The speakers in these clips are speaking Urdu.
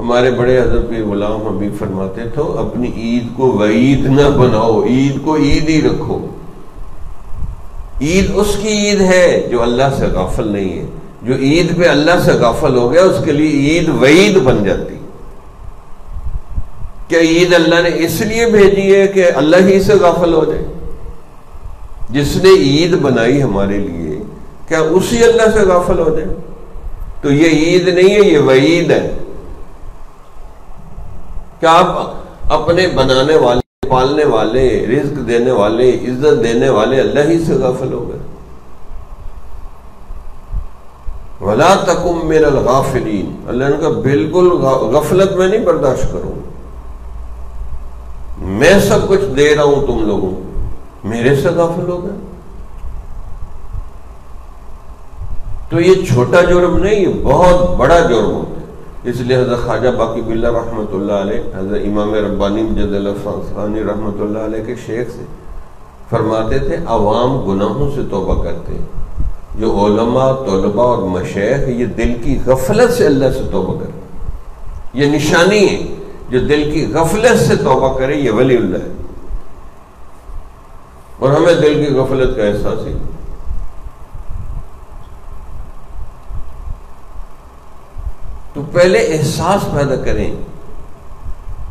ہمارے بڑے حضرت پیر غلام حبیب فرماتے تھے اپنی عید کو وعید نہ بناؤ، عید کو عید ہی رکھو۔ عید اس کی عید ہے جو اللہ سے غافل نہیں ہے، جو عید پہ اللہ سے غافل ہو گیا اس کے لیے عید وعید بن جاتی۔ کیا عید اللہ نے اس لیے بھیجی ہے کہ اللہ ہی سے غافل ہو جائے؟ جس نے عید بنائی ہمارے لیے کیا اسی اللہ سے غافل ہو جائے؟ تو یہ عید نہیں ہے، یہ وعید ہے۔ کیا آپ اپنے بنانے والے، پالنے والے، رزق دینے والے، عزت دینے والے اللہ ہی سے غافل ہو گئے؟ وَلَا تَكُن مِّنَ الْغَافِلِينَ، اللہ نے کہا بالکل غفلت میں نہیں برداشت کروں، میں سب کچھ دے رہا ہوں تم لوگوں، میرے سے غافل ہو گئے۔ تو یہ چھوٹا جرم نہیں، یہ بہت بڑا جرم ہوتا ہے۔ اس لیے حضرت خواجہ باقی باللہ رحمۃ اللہ علیہ، حضرت امام ربانی مجد اللہ ثانی رحمۃ اللہ علیہ کے شیخ سے فرماتے تھے عوام گناہوں سے توبہ کرتے ہیں، جو علماء، طلباء اور مشائخ یہ دل کی غفلت سے اللہ سے توبہ کرتے، یہ نشانی ہے، جو دل کی غفلت سے توبہ کرے یہ ولی اللہ ہے۔ اور ہمیں دل کی غفلت کا احساس ہی تو پہلے احساس پیدا کریں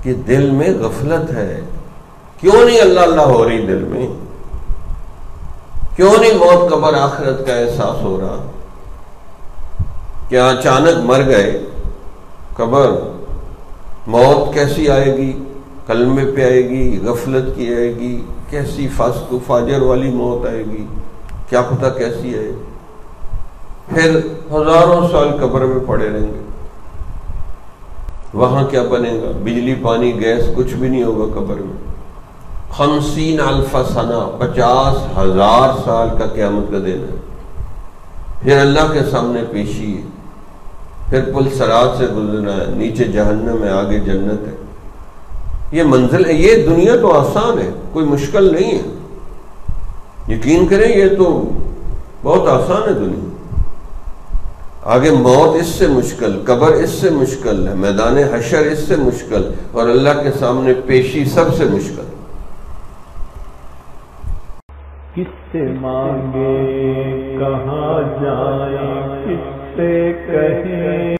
کہ دل میں غفلت ہے، کیوں نہیں اللہ اللہ ہو رہی دل میں، کیوں نہیں موت قبر آخرت کا احساس ہو رہا؟ کیا اچانک مر گئے، قبر موت کیسی آئے گی؟ کلمے پہ آئے گی، غفلت کی آئے گی، کیسی فاسق و فاجر والی موت آئے گی، کیا پتہ کیسی آئے؟ پھر ہزاروں سال قبر میں پڑے رہیں گے، وہاں کیا بنے گا؟ بجلی پانی گیس کچھ بھی نہیں ہوگا قبر میں۔ 50,000 سنہ، 50,000 سال کا قیامت کا دن ہے۔ پھر اللہ کے سامنے پیشی ہے، پھر پل صراط سے گزرنا ہے، نیچے جہنم ہے، آگے جنت ہے۔ یہ منزل ہے، یہ دنیا تو آسان ہے، کوئی مشکل نہیں ہے، یقین کریں یہ تو بہت آسان ہے دنیا۔ آگے موت اس سے مشکل، قبر اس سے مشکل ہے، میدان حشر اس سے مشکل، اور اللہ کے سامنے پیشی سب سے مشکل۔ کس سے مانگے، کہاں جائیں، کس سے کہیں